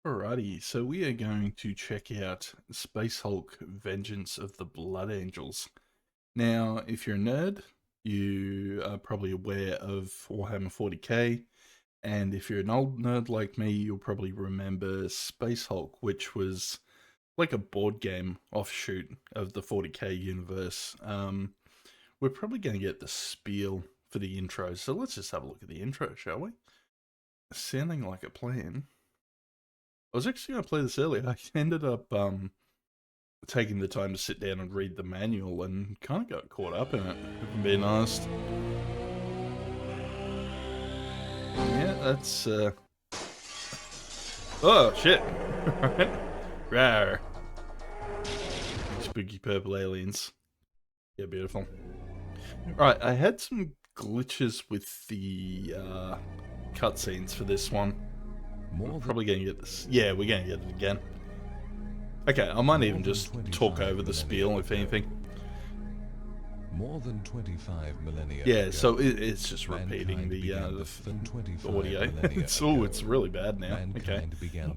Alrighty, so we are going to check out Space Hulk Vengeance of the Blood Angels. Now, if you're a nerd, you are probably aware of Warhammer 40k, and if you're an old nerd like me, you'll probably remember Space Hulk, which was like a board game offshoot of the 40k universe. We're probably going to get the spiel for the intro, so let's just have a look at the intro, shall we? Sounding like a plan. I was actually going to play this earlier. I ended up taking the time to sit down and read the manual and kind of got caught up in it, if I'm being honest. Yeah, that's... Oh, shit! Rawr. Spooky purple aliens. Yeah, beautiful. Right, I had some glitches with the cutscenes for this one. We're probably going to get this. Yeah, we're going to get it again. Okay, I might even just talk over the spiel, if anything. More than 25 millennia Yeah, ago, so it's just repeating the audio. It's really bad now. Okay,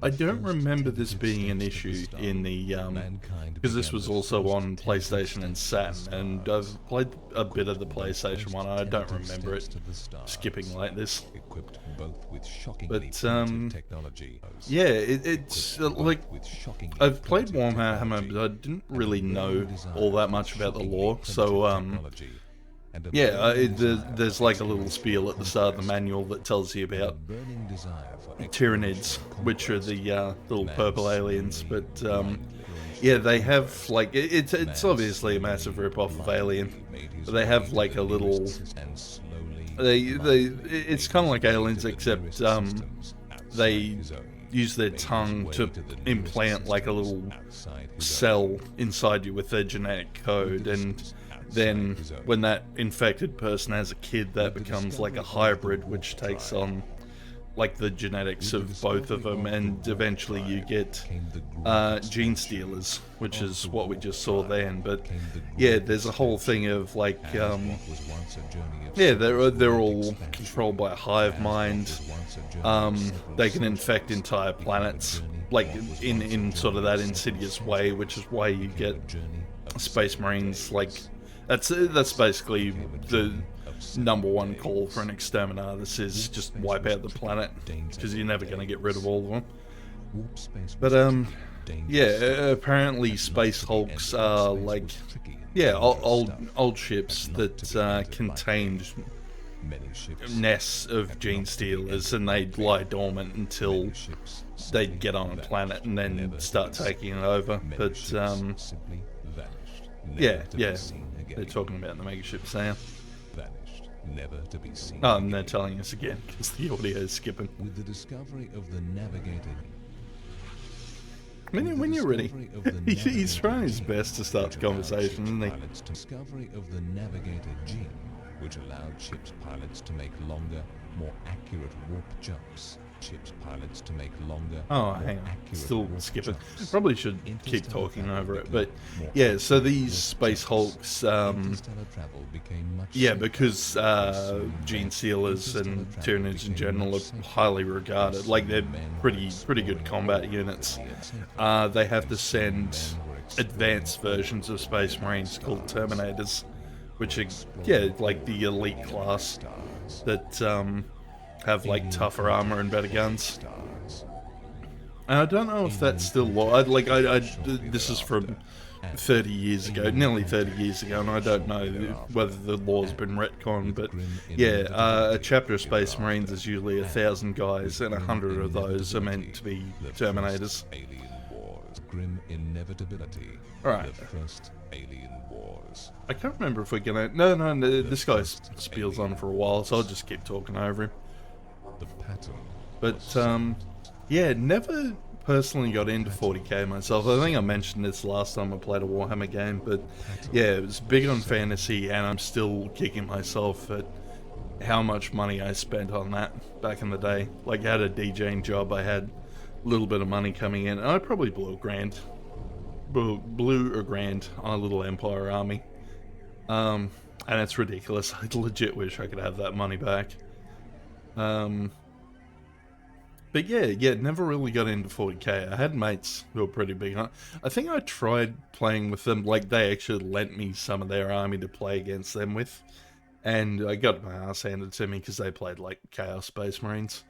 I don't remember this being an issue in the because this was also on PlayStation and Saturn, and I've played a bit of the PlayStation one. I don't remember it skipping like this. But yeah, it's like I've played Warhammer, but I didn't really know all that much about the lore, so yeah, there's like a little spiel at the start of the manual that tells you about Tyranids, which are the little purple aliens, but yeah, they have like it's obviously a massive rip-off of Alien, but they have like a little it's kind of like aliens, except they use their tongue to implant like a little cell inside you with their genetic code, and then when that infected person has a kid, that becomes like a hybrid which takes on like the genetics of both of them, and eventually you get gene stealers, which is what we just saw then. But yeah, there's a whole thing of like yeah, they're all controlled by a hive mind. They can infect entire planets, like in sort of that insidious way, which is why you get Space Marines. Like that's basically the number one call for an exterminator. This is just wipe out the planet, because you're never going to get rid of all of them. But yeah, apparently Space Hulks are like, yeah, old ships that contained nests of gene stealers, and they'd lie dormant until they'd get on a planet and then start taking it over. But yeah, they're talking about the megaship now. Never to be seen. Oh, and they're telling us again because the audio is skipping. With the discovery of the navigated. When you're ready, he's trying his best to start the conversation, isn't he? Discovery of the navigated gene, which allowed ship's pilots to make longer, more accurate warp jumps. Ship's pilots to make longer. Oh, hang on. Still skipping. Probably should keep talking over it, but yeah. So these Space Hulks, yeah, because gene stealers and Tyranids in general are highly regarded. Like they're pretty good combat units. They have to send advanced versions of Space Marines called Terminators, which are like the elite class that have like tougher armor and better guns. And I don't know if that's still law. This is from 30 years ago, nearly 30 years ago, and I don't know whether the law's been retconned. But yeah, a chapter of Space Marines is usually 1,000 guys, and 100 of those are meant to be Terminators. All right. I can't remember if we're gonna. No. This guy spiels on for a while, so I'll just keep talking over him. But yeah, never personally got into 40k myself. I think I mentioned this last time I played a Warhammer game, but yeah, it was big on fantasy, and I'm still kicking myself at how much money I spent on that back in the day. Like, I had a DJing job, I had a little bit of money coming in, and I probably blew a grand on a little Empire army. And it's ridiculous. I legit wish I could have that money back. But yeah, never really got into 40k. I had mates who were pretty big on it. I think I tried playing with them, like they actually lent me some of their army to play against them with. And I got my ass handed to me because they played like Chaos Space Marines.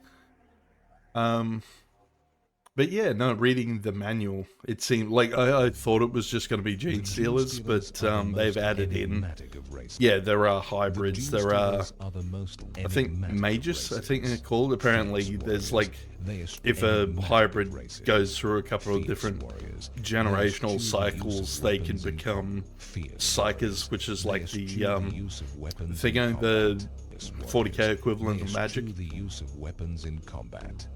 But yeah, no, reading the manual, it seemed like I thought it was just going to be Gene Stealers, but they've added in, yeah, there are hybrids, there are, I think, Magus, I think they're called. Apparently, there's like, if a hybrid goes through a couple of different generational cycles, they can become Psychers, which is like the thing, the 40k equivalent of magic. The use of weapons in combat.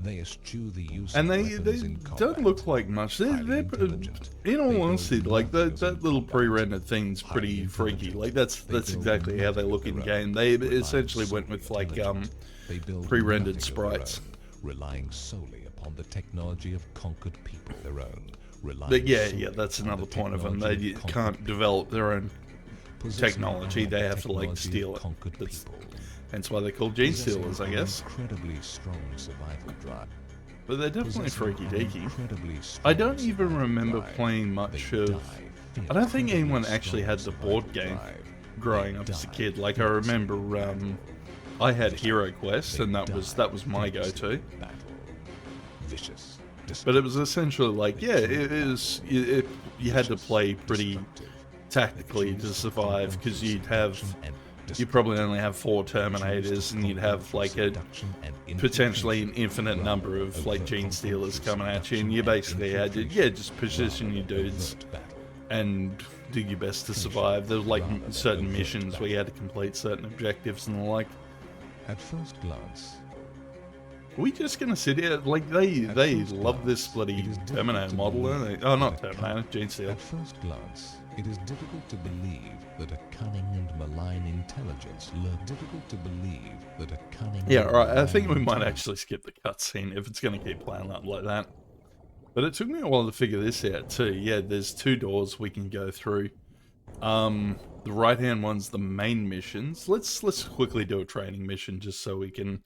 They eschew the use and of they weapons in don't combat. look like much. They're in all honesty, like that little pre-rendered thing's pretty freaky. Like that's exactly how they look in game. They essentially went with like pre-rendered sprites. Relying solely upon the technology of conquered people their own. But yeah, that's another point of them. They can't develop their own technology. They have to like steal it. Hence why they're called Gene Stealers, I guess. Incredibly strong survival drive. But they're definitely freaky deaky. I don't even remember playing much of. I don't think anyone actually had the board game growing up as a kid. Like I remember, I had Hero Quest, and that was my go-to. But it was essentially like, yeah, you had to play pretty tactically to survive because you'd probably only have 4 Terminators, and you'd have like a potentially an infinite number of like Gene Stealers coming at you, and you basically had to just position your dudes and do your best to survive. There was like certain missions where you had to complete certain objectives and the like. At first glance, Are we just gonna sit here like they love this bloody Terminator model, don't they? Oh, not Terminator, Gene Stealer. At first glance, it is difficult to believe that a cunning and malign intelligence Yeah, alright, I think we might actually skip the cutscene if it's gonna keep playing up like that. But it took me a while to figure this out too. Yeah, there's 2 doors we can go through. The right hand one's the main missions. Let's quickly do a training mission just so we can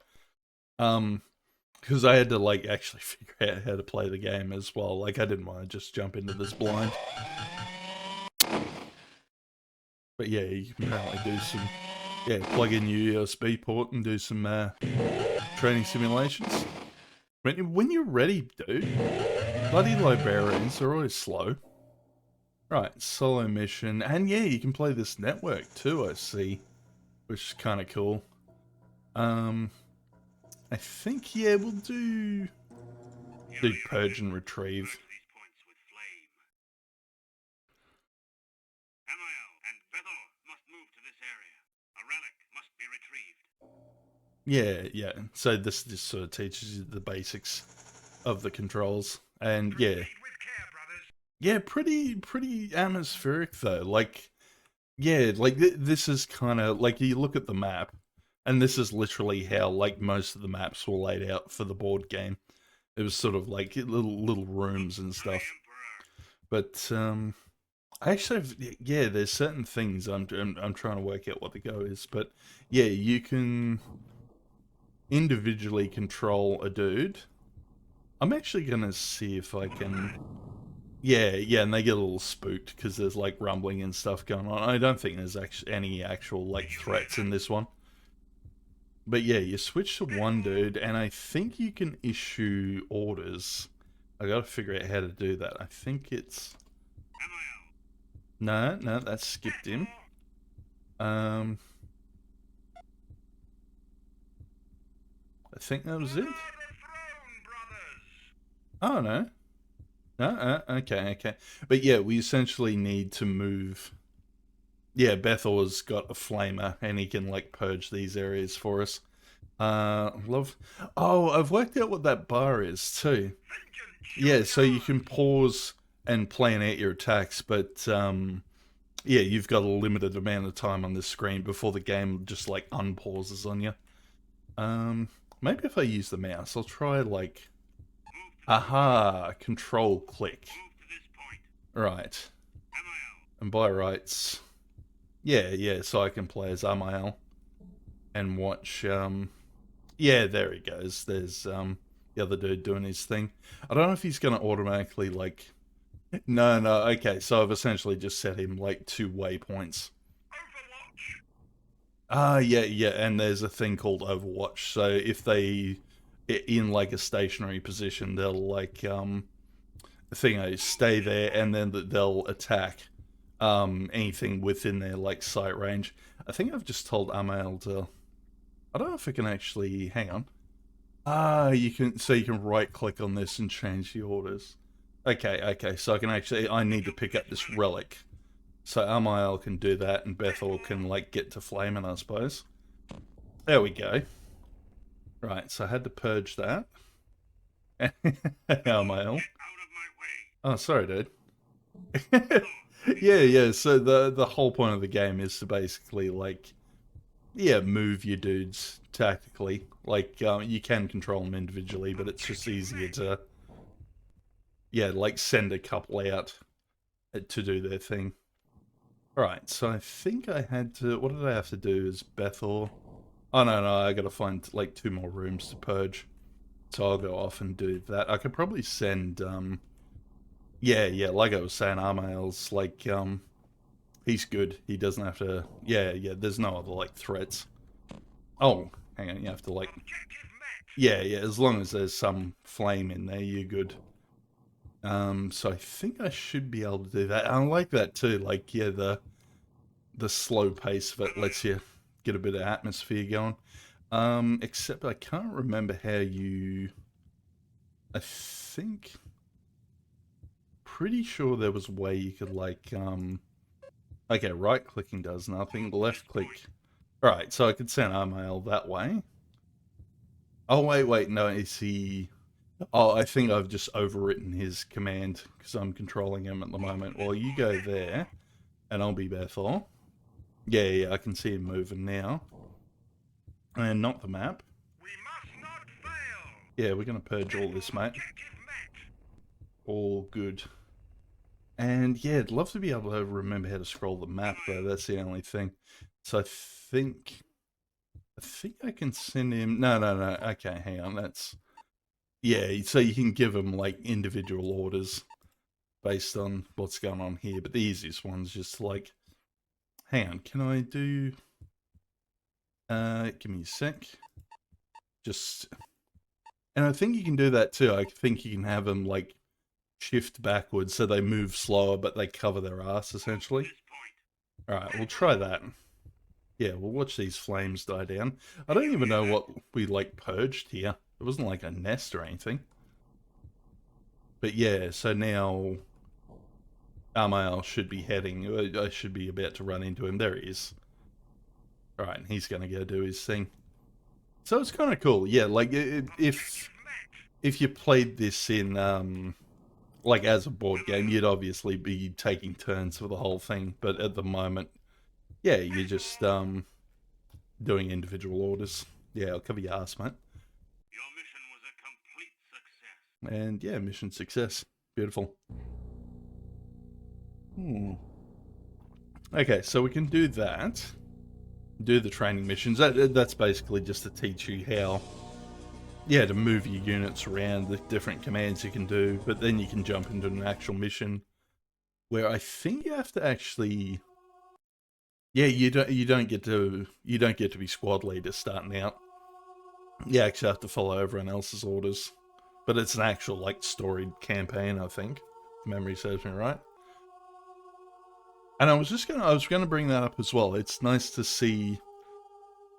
because I had to like actually figure out how to play the game as well. Like I didn't want to just jump into this blind. But yeah, you can apparently do some, plug in your USB port and do some training simulations. When you're ready, dude. Bloody librarians are always slow. Right, solo mission. And yeah, you can play this network too, I see. Which is kind of cool. I think, yeah, we'll do Purge and Retrieve. Yeah. So this just sort of teaches you the basics of the controls, and yeah, pretty atmospheric though. Like, yeah, like this is kind of like you look at the map, and this is literally how like most of the maps were laid out for the board game. It was sort of like little rooms and stuff. But I actually have, yeah, there's certain things I'm trying to work out what the go is, but yeah, you can individually control a dude. I'm actually gonna see if I can. Yeah, and they get a little spooked because there's like rumbling and stuff going on. I don't think there's actually any actual like threats in this one. But yeah, you switch to one dude, and I think you can issue orders. I gotta figure out how to do that. I think it's. No, that skipped him. I think that was it. Oh, no. Okay. But yeah, we essentially need to move. Yeah, Bethor's got a flamer, and he can, like, purge these areas for us. Love. Oh, I've worked out what that bar is, too. Yeah, so you can pause and plan out your attacks, but, yeah, you've got a limited amount of time on this screen before the game just, like, unpauses on you. Maybe if I use the mouse, I'll try, like... Aha! Control click. Right. And by rights... Yeah, so I can play as Amael. And watch, yeah, Yeah, there he goes. There's the other dude doing his thing. I don't know if he's gonna automatically like. No, no. Okay, so I've essentially just set him like 2 waypoints. Ah, yeah, yeah, and there's a thing called Overwatch. So if they in like a stationary position, they'll like stay there, and then they'll attack anything within their like sight range. I think I've just told Amael to. I don't know if I can actually hang on. Ah, you can. So you can right click on this and change the orders. Okay, okay. So I can actually. I need to pick up this relic. So Amael can do that, and Bethel can like get to flaming, I suppose. There we go. Right. So I had to purge that. Amael. Oh, sorry, dude. Yeah, yeah. So the whole point of the game is to basically like, yeah, move your dudes tactically. Like you can control them individually, but it's just easier to, yeah, like send a couple out to do their thing. All right. So I think I had to. What did I have to do? Is Bethor? Oh no, no. I got to find like 2 more rooms to purge. So I'll go off and do that. I could probably send. Yeah, yeah. Like I was saying, Armail's like he's good. He doesn't have to. Yeah, yeah. There's no other like threats. Oh, hang on. You have to like. Yeah, yeah. As long as there's some flame in there, you're good. So I think I should be able to do that. I like that too. Like, yeah, the slow pace of it lets you get a bit of atmosphere going. Except I can't remember how you. I think. Pretty sure there was a way you could like. Okay, right clicking does nothing. Left click. Right, so I could send Armail that way. Oh, wait, wait, no, is he... Oh, I think I've just overwritten his command, because I'm controlling him at the moment. Well, you go there, and I'll be Bethel. Yeah, yeah, I can see him moving now. And not the map. We must not fail. Yeah, we're going to purge all this, mate. All good. And yeah, I'd love to be able to remember how to scroll the map, though. That's the only thing. So I think I can send him... No, no, no. Okay, hang on. That's... Yeah, so you can give him, like, individual orders based on what's going on here. But the easiest one's just, like... Hang on, can I do... give me a sec. Just... And I think you can do that, too. I think you can have them, like, shift backwards so they move slower, but they cover their ass, essentially. Alright, we'll try that. Yeah, we'll watch these flames die down. I don't even know what we, like, purged here. It wasn't like a nest or anything. But yeah, so now Armail should be heading. I should be about to run into him. There he is. Alright, he's going to go do his thing. So it's kind of cool. Yeah, like, if you played this in, like, as a board game, you'd obviously be taking turns for the whole thing. But at the moment, yeah, you're just, doing individual orders. Yeah, I'll cover your ass, mate. Your mission was a complete success. And yeah, mission success. Beautiful. Okay, so we can do that. Do the training missions. That's basically just to teach you how, yeah, to move your units around, the different commands you can do. But then you can jump into an actual mission where I think you have to actually... Yeah, you don't get to be squad leader starting out. You actually have to follow everyone else's orders. But it's an actual, like, storied campaign, I think. If memory serves me right. And I was gonna bring that up as well. It's nice to see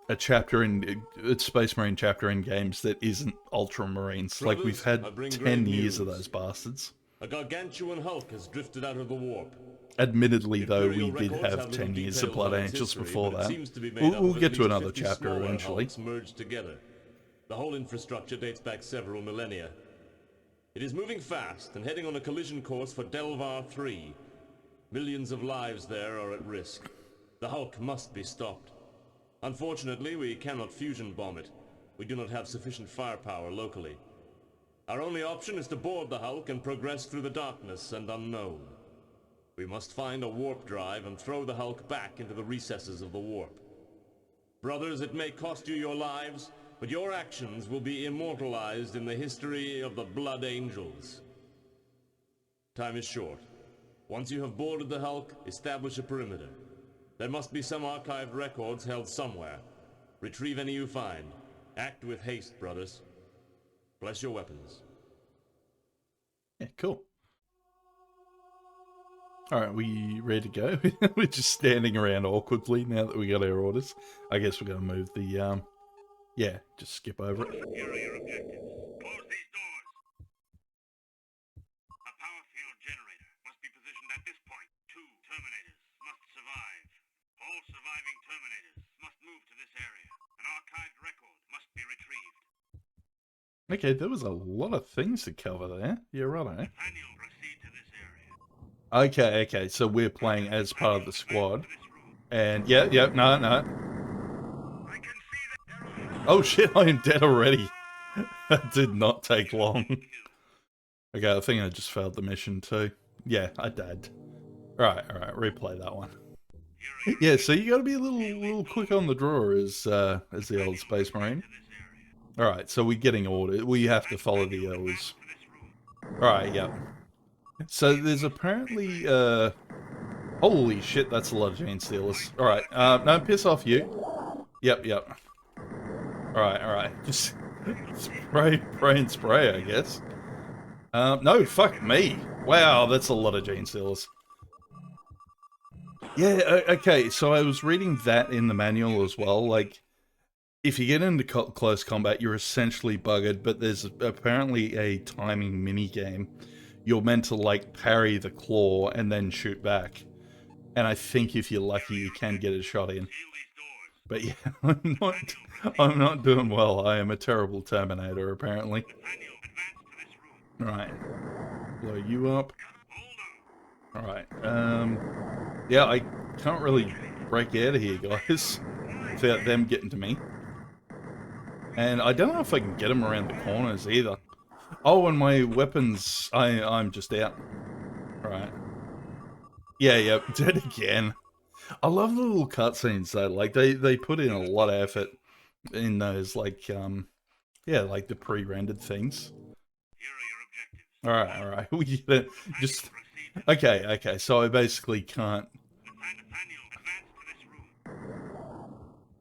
a chapter in a Space Marine chapter in games that isn't Ultramarines. Like, we've had 10 years of those bastards. A gargantuan hulk has drifted out of the warp. Admittedly, though, we did have 10 years of Blood Angels before that. We'll get to another chapter eventually. Merged together. The whole infrastructure dates back several millennia. It is moving fast and heading on a collision course for Delvar 3. Millions of lives there are at risk. The Hulk must be stopped. Unfortunately, we cannot fusion bomb it. We do not have sufficient firepower locally. Our only option is to board the Hulk and progress through the darkness and unknown. We must find a warp drive and throw the Hulk back into the recesses of the warp. Brothers, it may cost you your lives, but your actions will be immortalized in the history of the Blood Angels. Time is short. Once you have boarded the Hulk, establish a perimeter. There must be some archived records held somewhere. Retrieve any you find. Act with haste, brothers. Bless your weapons. Yeah, cool. Alright, we ready to go? We're just standing around awkwardly now that we got our orders. I guess we're going to move the, yeah, just skip over it. Here are your objectives. Close these doors. A power field generator must be positioned at this point. 2 Terminators must survive. All surviving Terminators must move to this area. An archived record must be retrieved. Okay, there was a lot of things to cover there. Yeah, right, eh? Nathaniel, proceed to this area. Okay, so we're playing as part of the squad. And, yeah, no. I can see that. Oh shit, I am dead already. That did not take long. Okay, I think I just failed the mission too. Yeah, I died. Alright, replay that one. Yeah, so you gotta be a little quick on the draw as the old Space Marine. Alright, so we're getting ordered. We have to follow the orders. Alright, yep. So there's apparently, holy shit, that's a lot of Gene Stealers. Alright, no, piss off you. Yep. Alright. Just spray and spray, I guess. No, fuck me. Wow, that's a lot of Gene Stealers. Yeah, okay, so I was reading that in the manual as well. Like, if you get into close combat, you're essentially buggered, but there's apparently a timing mini-game. You're meant to, like, parry the claw and then shoot back. And I think if you're lucky, you can get a shot in. But yeah, I'm not doing well. I am a terrible Terminator, apparently. Right. Blow you up. Alright, yeah, I can't really break out of here, guys, without them getting to me. And I don't know if I can get them around the corners, either. Oh, and my weapons, I'm just out. Right. Yeah, dead again. I love the little cutscenes, though. Like, they put in a lot of effort in those, like, yeah, like the pre-rendered things. Alright, we get it. Just... Okay, so I basically can't...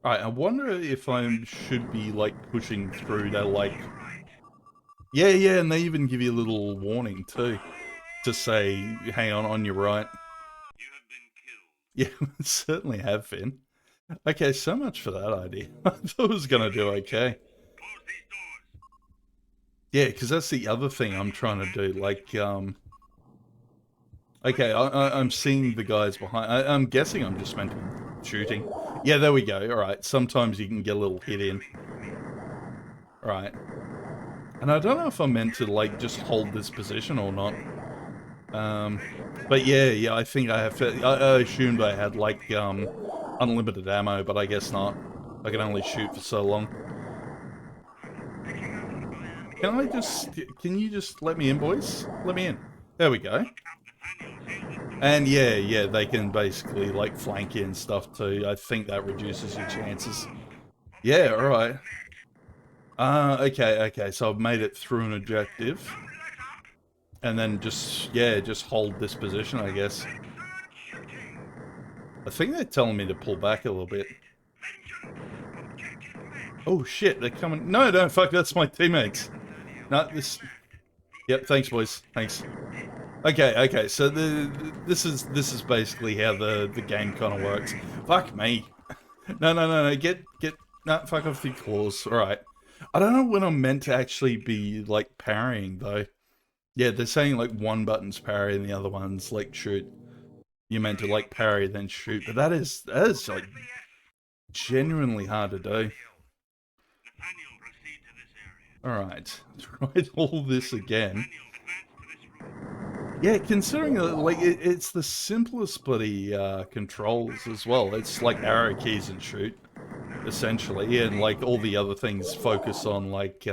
Alright, I wonder if I should be, like, pushing through to, like... Yeah, and they even give you a little warning, too. To say, hang on your right. Yeah, certainly have been. Okay, so much for that idea. I thought it was gonna do okay. Yeah, because that's the other thing I'm trying to do, like, okay, I'm seeing the guys behind. I'm guessing I'm just meant to be shooting. Yeah, there we go. Alright, sometimes you can get a little hit in. Alright. And I don't know if I'm meant to, like, just hold this position or not. But yeah, I think I have to... I assumed I had, like, unlimited ammo, but I guess not. I can only shoot for so long. Can you just let me in, boys? Let me in. There we go. And yeah, they can basically, like, flank you and stuff too. I think that reduces your chances. Yeah, alright. Okay, so I've made it through an objective. And then just hold this position, I guess. I think they're telling me to pull back a little bit. Oh shit, they're coming. No, fuck, that's my teammates. No, this... Yep, thanks boys, thanks. Okay, so this is basically how the game kind of works. Fuck me. No, no, fuck off the claws. Alright. I don't know when I'm meant to actually be, like, parrying, though. Yeah, they're saying, like, one button's parry and the other one's, like, shoot. You're meant to, like, parry then shoot, but that is, like, genuinely hard to do. Alright, try all this again. Yeah, considering, like, it's the simplest bloody controls as well. It's like arrow keys and shoot, essentially, and, like, all the other things focus on, like,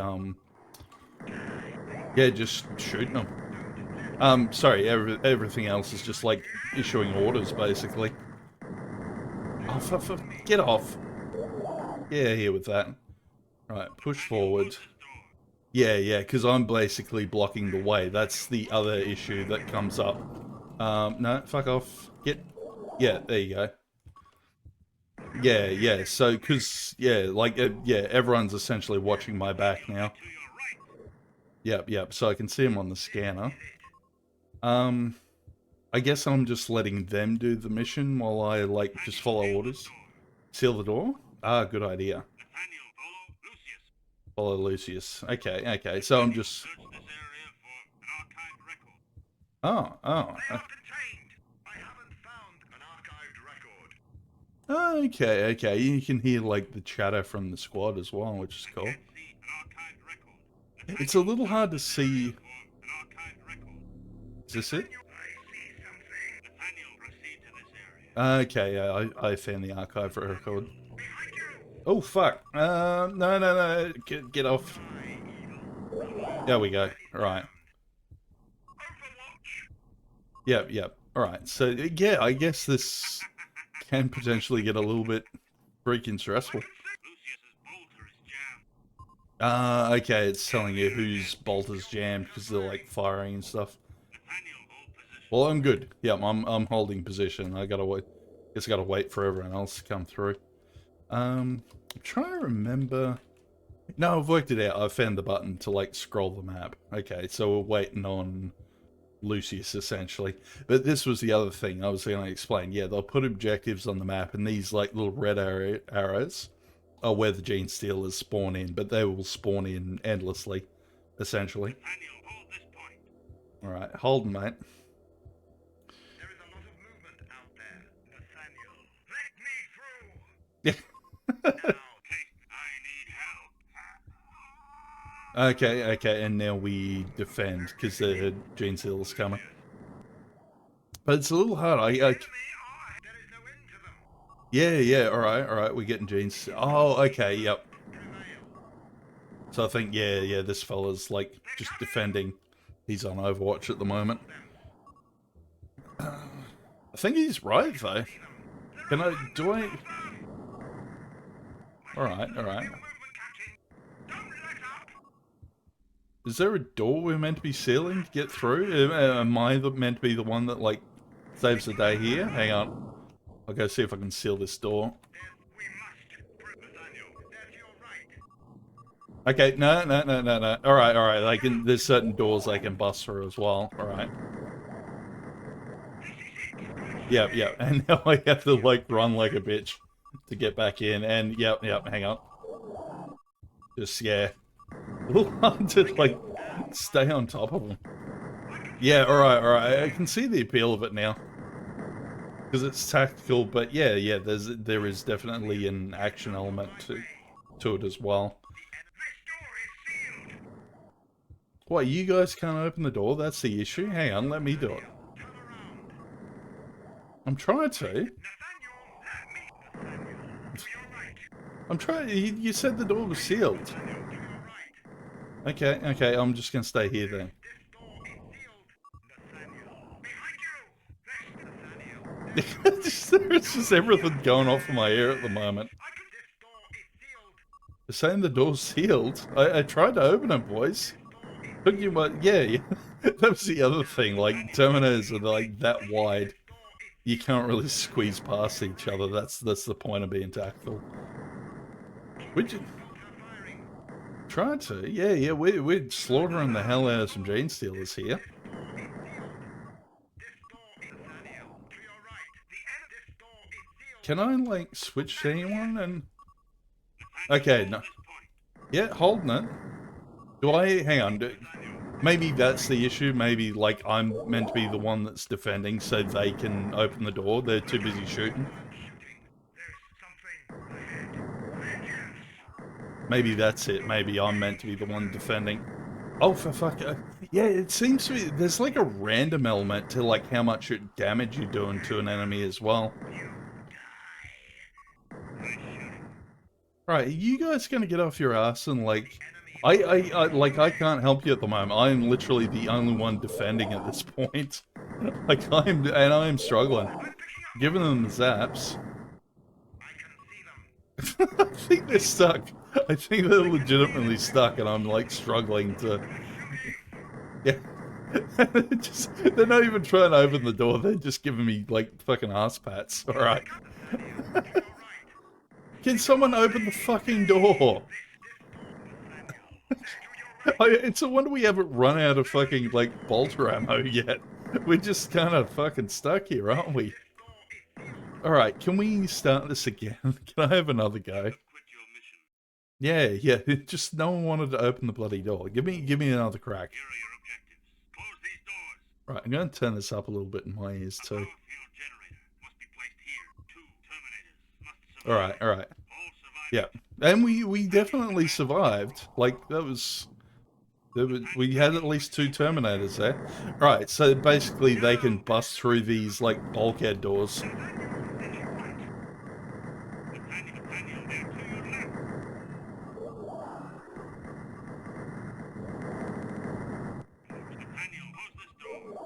yeah, just shooting them. Sorry, everything else is just, like, issuing orders, basically. Oh, get off. Yeah, here with that. Right, push forward. Yeah, because I'm basically blocking the way. That's the other issue that comes up. No, fuck off. Yeah, there you go. Yeah, so, because, yeah, like, yeah, everyone's essentially watching my back now. Yep, so I can see them on the scanner. I guess I'm just letting them do the mission while I, like, just follow orders. Seal the door? Ah, good idea. Follow Lucius. Okay, so I'm just... Oh. Okay. You can hear, like, the chatter from the squad as well, which is cool. It's a little hard to see... Is this it? Okay, I found the archive record. Oh, fuck. No. Get off. There we go. Right. Yep. Alright, so, yeah, I guess this can potentially get a little bit freaking stressful. Okay, it's telling you whose bolt is jammed because they're, like, firing and stuff. Well, I'm good. Yep, I'm holding position. I gotta wait. Guess I gotta wait for everyone else to come through. I'm trying to remember... No, I've worked it out. I found the button to, like, scroll the map. Okay, so we're waiting on Lucius, essentially. But this was the other thing I was going to explain. Yeah, they'll put objectives on the map, and these, like, little red arrows are where the Gene Stealers spawn in, but they will spawn in endlessly, essentially. Alright, hold, mate. There is a lot of movement out there, Nathaniel. Let me through! Yeah. Now, I need help. Okay, and now we defend, because the Gene Stealer's coming. But it's a little hard, There is no end to them. Yeah, alright, we're getting Gene's... Oh, okay, yep. So I think, yeah, this fella's, like, just defending. He's on Overwatch at the moment. I think he's right, though. Do I... Alright. Is there a door we're meant to be sealing to get through? Am I meant to be the one that, like, saves the day here? Hang on. I'll go see if I can seal this door. Okay, no. Alright, like, there's certain doors I can bust through as well. Alright. Yep, and now I have to, like, run like a bitch to get back in, and yep, hang on. Just, yeah. A little hard to, like, stay on top of them. Yeah, alright, I can see the appeal of it now. Because it's tactical, but yeah, there is definitely an action element to it as well. What, you guys can't open the door? That's the issue? Hang on, let me do it. I'm trying to. I'm trying. You said the door was sealed. Okay, I'm just gonna stay here then. There's just everything going off in my ear at the moment. They're saying the door's sealed. I tried to open it, boys. Took you what? Yeah. That was the other thing. Like, Terminators are like that wide. You can't really squeeze past each other. That's the point of being tactical. Would you try to? Yeah. We're slaughtering the hell out of some Gene Stealers here. Can I, like, switch to anyone and... Okay, no. Yeah, holding it. Do I... Hang on. Maybe that's the issue. Maybe, like, I'm meant to be the one that's defending so they can open the door. They're too busy shooting. Maybe that's it. Maybe I'm meant to be the one defending. Oh, for fuck... yeah, it seems to be... There's, like, a random element to, like, how much damage you're doing to an enemy as well. Right, are you guys gonna get off your ass and, like... I can't help you at the moment. I'm literally the only one defending at this point. Like, I'm struggling. Giving them the zaps. I think they're stuck. I think they're legitimately stuck, and I'm like struggling to. Yeah. They're not even trying to open the door. They're just giving me like fucking ass pats. All right. Can someone open the fucking door? It's a wonder we haven't run out of fucking like bolter ammo yet. We're just kind of fucking stuck here, aren't we? All right. Can we start this again? Can I have another go? Yeah, yeah. Just no one wanted to open the bloody door. Give me another crack. Here are your objectives. Close these doors. Right, I'm going to turn this up a little bit in my ears too. Power field generator must be placed here. 2 Terminators must survive. All right. All surviving Yeah, and we definitely survived. Like that was, we had at least 2 Terminators there. Right, so basically they can bust through these like bulkhead doors. Nathaniel, they're to your left. Nathaniel, close this door.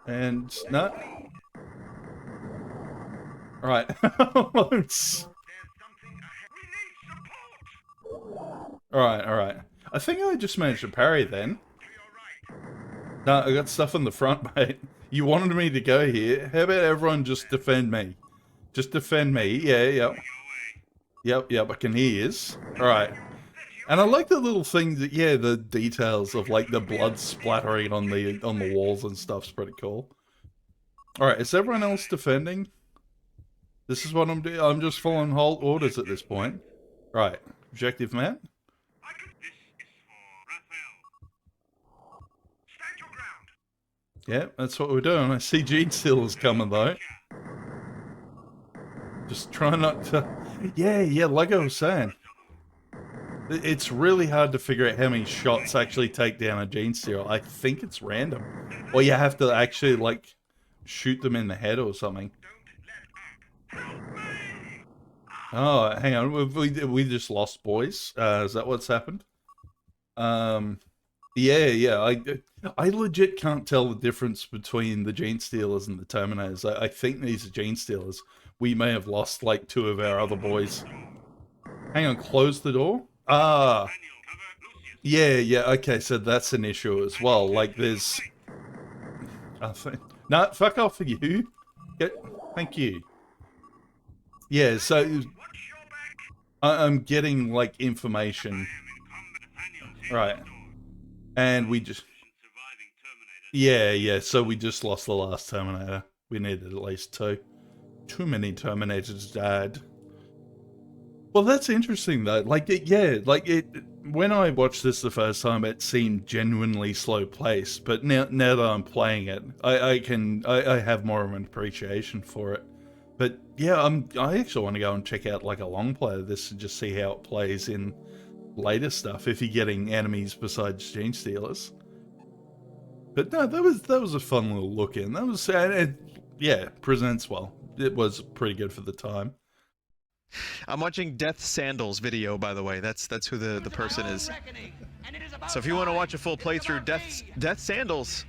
And no. All right. There's something ahead. We need support. All right. I think I just managed to parry then. To your right. No, I got stuff on the front, mate. You wanted me to go here. How about everyone just defend me? Just defend me. Yeah, yep. Yep, I can hear yous. Alright. And I like the little things that, yeah, the details of, like, the blood splattering on the walls and stuff's pretty cool. Alright, is everyone else defending? This is what I'm doing. I'm just following whole orders at this point. Right. Objective map? This is for Raphael. Stand your ground. Yeah, that's what we're doing. I see Gene Stealer's coming, though. Just try not to... Yeah, like I was saying. It's really hard to figure out how many shots actually take down a Gene Stealer. I think it's random. Or you have to actually, like, shoot them in the head or something. Oh, hang on. We just lost boys. Is that what's happened? Yeah. I legit can't tell the difference between the Gene Stealers and the Terminators. I think these are Gene Stealers. We may have lost like 2 of our other boys. Hang on, close the door? Ah. Yeah, okay, so that's an issue as well. Like there's... No, fuck off for you. Thank you. Yeah, so... I'm getting like information. Right. And we just... Yeah, so we just lost the last Terminator. We needed at least 2. Too many Terminators died. Well, that's interesting though. When I watched this the first time, it seemed genuinely slow paced. But now that I'm playing it, I have more of an appreciation for it. But yeah, I actually want to go and check out like a long play of this and just see how it plays in later stuff. If you're getting enemies besides Gene Stealers. But no, that was a fun little look in. That was yeah, presents well. It was pretty good for the time. I'm watching Death Sandals video, by the way. That's who the person is. So if you want to watch a full playthrough, Death Sandals,